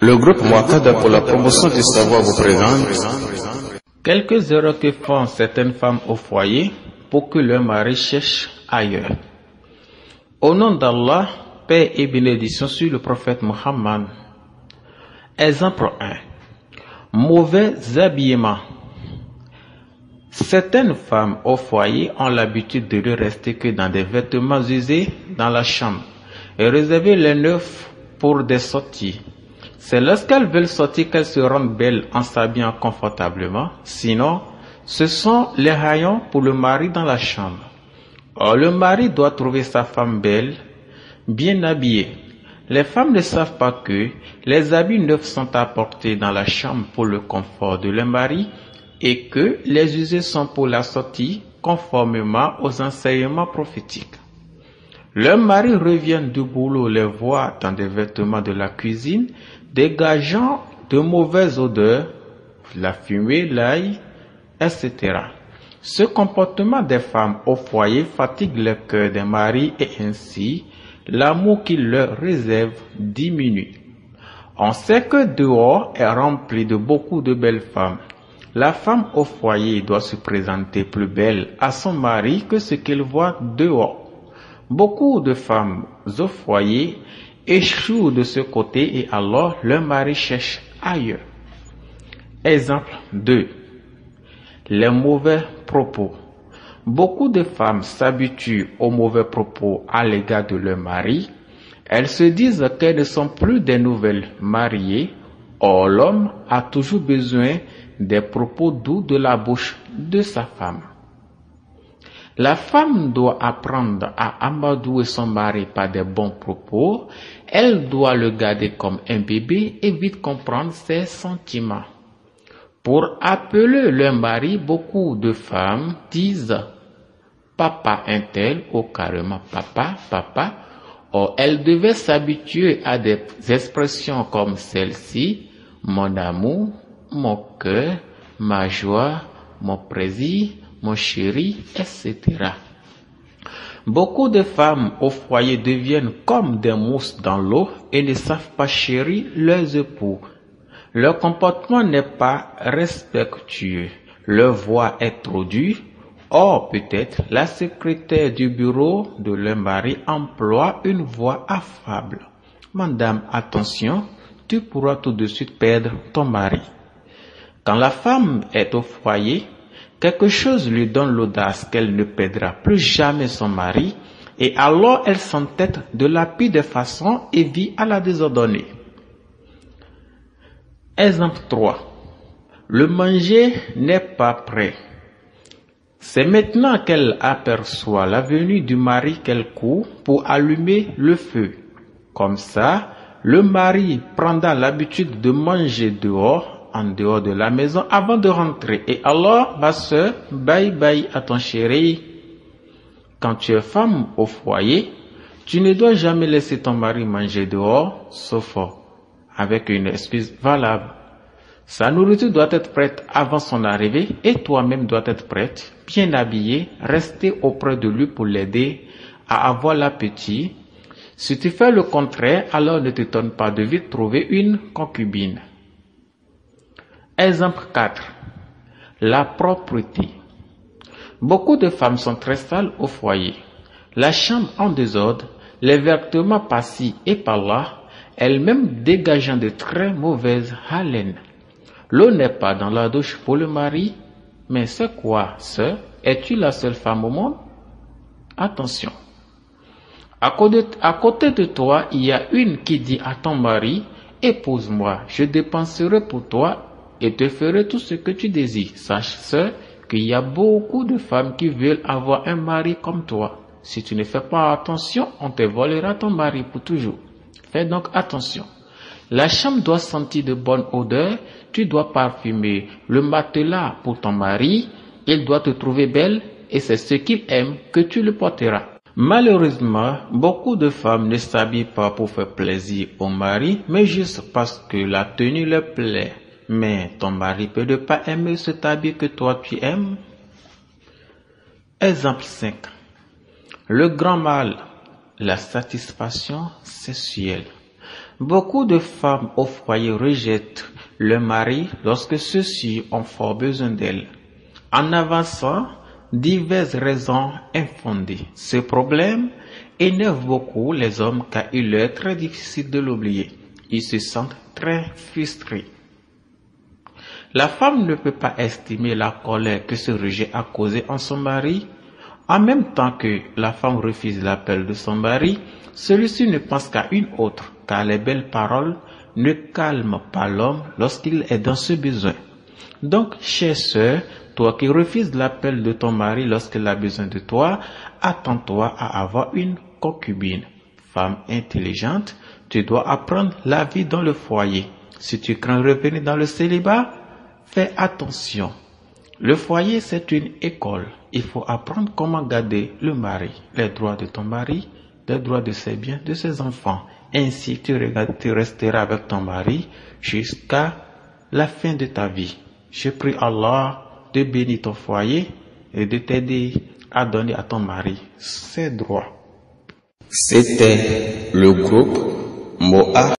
Le groupe Muakada pour la promotion du savoir vous présente quelques erreurs que font certaines femmes au foyer pour que leur mari cherche ailleurs. Au nom d'Allah, paix et bénédiction sur le prophète Muhammad. Exemple 1. Mauvais habillement. Certaines femmes au foyer ont l'habitude de ne rester que dans des vêtements usés dans la chambre et réserver les neufs pour des sorties. C'est lorsqu'elles veulent sortir qu'elles se rendent belles en s'habillant confortablement. Sinon, ce sont les haillons pour le mari dans la chambre. Or, le mari doit trouver sa femme belle, bien habillée. Les femmes ne savent pas que les habits neufs sont apportés dans la chambre pour le confort de leur mari et que les usés sont pour la sortie conformément aux enseignements prophétiques. Leur mari revient du boulot, les voit dans des vêtements de la cuisine, dégageant de mauvaises odeurs, la fumée, l'ail, etc. Ce comportement des femmes au foyer fatigue le cœur des maris et ainsi, l'amour qu'ils leur réservent diminue. On sait que dehors est rempli de beaucoup de belles femmes. La femme au foyer doit se présenter plus belle à son mari que ce qu'elle voit dehors. Beaucoup de femmes au foyer échouent de ce côté et alors leur mari cherche ailleurs. Exemple 2. Les mauvais propos. Beaucoup de femmes s'habituent aux mauvais propos à l'égard de leur mari. Elles se disent qu'elles ne sont plus des nouvelles mariées. Or, l'homme a toujours besoin des propos doux de la bouche de sa femme. La femme doit apprendre à amadouer son mari par des bons propos. Elle doit le garder comme un bébé et vite comprendre ses sentiments. Pour appeler leur mari, beaucoup de femmes disent « papa un tel » ou carrément « papa, papa ». Or, elles devaient s'habituer à des expressions comme celle-ci « mon amour »,« mon cœur »,« ma joie »,« mon plaisir »,« mon chéri », etc. Beaucoup de femmes au foyer deviennent comme des mousses dans l'eau et ne savent pas chérir leurs époux. Leur comportement n'est pas respectueux, leur voix est trop dure. Or, peut-être, la secrétaire du bureau de leur mari emploie une voix affable. Madame, attention, tu pourras tout de suite perdre ton mari. Quand la femme est au foyer, quelque chose lui donne l'audace qu'elle ne perdra plus jamais son mari, et alors elle s'entête de la pire des façons et vit à la désordonnée. Exemple 3. Le manger n'est pas prêt. C'est maintenant qu'elle aperçoit la venue du mari qu'elle court pour allumer le feu. Comme ça, le mari prendra l'habitude de manger dehors, en dehors de la maison, avant de rentrer. Et alors, ma soeur, bye bye à ton chéri. Quand tu es femme au foyer, tu ne dois jamais laisser ton mari manger dehors, sauf avec une excuse valable. Sa nourriture doit être prête avant son arrivée et toi-même dois être prête, bien habillée, rester auprès de lui pour l'aider à avoir l'appétit. Si tu fais le contraire, alors ne t'étonne pas de vite trouver une concubine. Exemple 4. La propreté. Beaucoup de femmes sont très sales au foyer. La chambre en désordre, les vêtements par-ci et par-là, elles-mêmes dégageant de très mauvaises haleines. L'eau n'est pas dans la douche pour le mari, mais c'est quoi, sœur? Es-tu la seule femme au monde? Attention. À côté de toi, il y a une qui dit à ton mari, épouse-moi, je dépenserai pour toi et te ferai tout ce que tu désires. Sache, sœur, qu'il y a beaucoup de femmes qui veulent avoir un mari comme toi. Si tu ne fais pas attention, on te volera ton mari pour toujours. Fais donc attention. La chambre doit sentir de bonne odeur, tu dois parfumer le matelas pour ton mari, il doit te trouver belle et c'est ce qu'il aime que tu le porteras. Malheureusement, beaucoup de femmes ne s'habillent pas pour faire plaisir au mari, mais juste parce que la tenue leur plaît. Mais ton mari peut ne pas aimer cet habit que toi tu aimes. Exemple 5. Le grand mal, la satisfaction sexuelle. Beaucoup de femmes au foyer rejettent leur mari lorsque ceux-ci ont fort besoin d'elles, en avançant diverses raisons infondées. Ce problème énerve beaucoup les hommes car il leur est très difficile de l'oublier. Ils se sentent très frustrés. La femme ne peut pas estimer la colère que ce rejet a causé en son mari. En même temps que la femme refuse l'appel de son mari, celui-ci ne pense qu'à une autre, car les belles paroles ne calment pas l'homme lorsqu'il est dans ce besoin. Donc, chère sœur, toi qui refuses l'appel de ton mari lorsqu'il a besoin de toi, attends-toi à avoir une concubine. Femme intelligente, tu dois apprendre la vie dans le foyer. Si tu crains revenir dans le célibat, fais attention. Le foyer, c'est une école. Il faut apprendre comment garder le mari, les droits de ton mari, les droits de ses biens, de ses enfants. Ainsi, tu resteras avec ton mari jusqu'à la fin de ta vie. Je prie Allah de bénir ton foyer et de t'aider à donner à ton mari ses droits. C'était le groupe Moa